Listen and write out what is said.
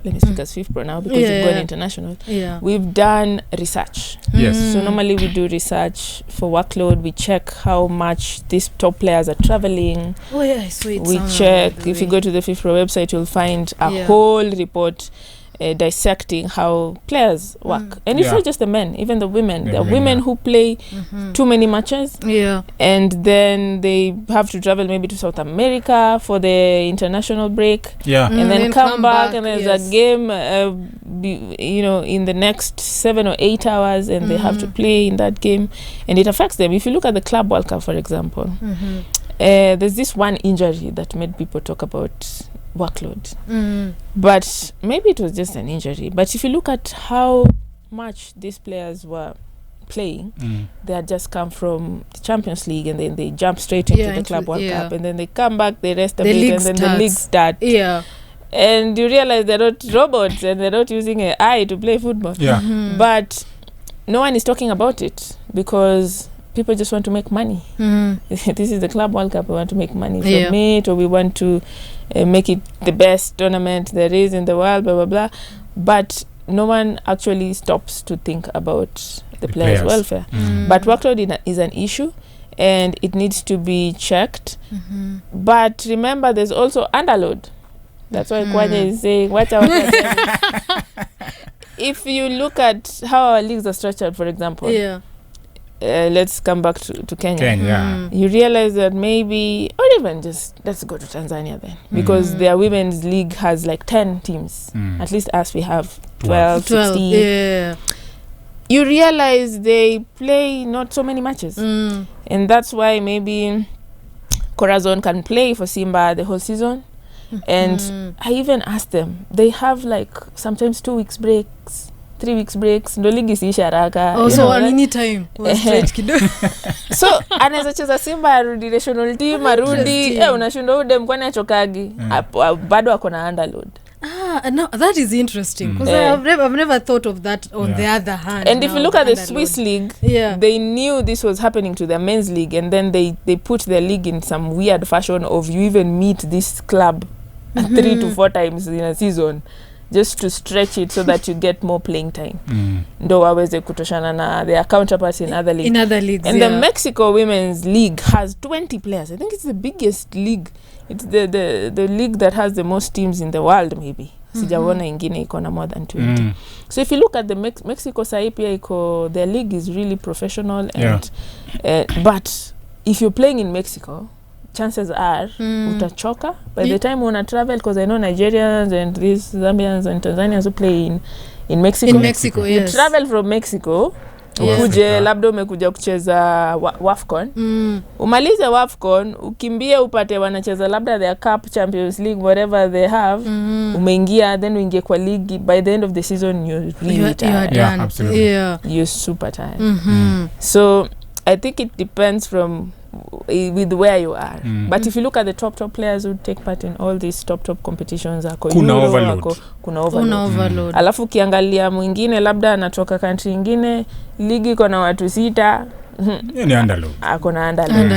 let me speak as FIFPro now because we've gone international. We've done research. So normally we do research for Workload. We check how much these top players are traveling. I saw it. We check, if you go to the FIFPro website, you'll find a whole report dissecting how players work. And it's not just the men, even the women. There are women who play too many matches. And then they have to travel maybe to South America for the international break. And then come back and there's a game, in the next 7 or 8 hours, and they have to play in that game. And it affects them. If you look at the Club World Cup, for example, there's this one injury that made people talk about Workload, but maybe it was just an injury. But if you look at how much these players were playing, they had just come from the Champions League, and then they jump straight into the Club World Cup, and then they come back, they rest a bit, and then the league start. And you realize they're not robots, and they're not using AI to play football. But no one is talking about it because people just want to make money. This is the Club World Cup. We want to make money from it, or we want to make it the best tournament there is in the world, blah, blah, blah. But no one actually stops to think about the players' welfare. But Workload is an issue, and it needs to be checked. But remember, there's also underload. That's why Kwanya is saying, watch out. If you look at how our leagues are structured, for example, let's come back to Kenya. You realize that maybe, or even just, let's go to Tanzania then, because their women's league has like 10 teams. At least us, we have 12, 16. You realize they play not so many matches. And that's why maybe Corazon can play for Simba the whole season. And I even asked them, they have like sometimes 2 weeks breaks, 3 weeks breaks, ndo ligi isiisha haraka. So any time so anaweza cheza Simba arudi national team arudi unashindwa ude mkwani achokagi bado ako na underload. No, that is interesting because I've never thought of that on the other hand. And if you look at the Swiss league, they knew this was happening to their men's league, and then they put their league in some weird fashion of you even meet this club 3 to 4 times in a season, just to stretch it so that you get more playing time. Ndo waweze kutoshana na their counterparts in other leagues. And the Mexico Women's League has 20 players. I think it's the biggest league. It's the league that has the most teams in the world, maybe. Sijaona ingine iko na more than 20. So if you look at the Mexico sai pia iko, their league is really professional. And but if you're playing in Mexico, chances are utachoka by the time you travel, because I know Nigerians and these Zambians and Tanzanians who play in Mexico. You travel from Mexico, ukuje labda umekuja kucheza WAFCON, umalize WAFCON, ukimbie upate wanacheza labda their Cup, Champions League, whatever they have, umeingia, then uingie kwa league. By the end of the season you're really tired. Absolutely. You're super tired. So I think it depends from with where you are. But if you look at the top players who take part in all these top competitions, kuna overload. Alafu kiangalia mwingine labda anatoka country nyingine, ligi iko na watu 6, ni underload. Akona underload.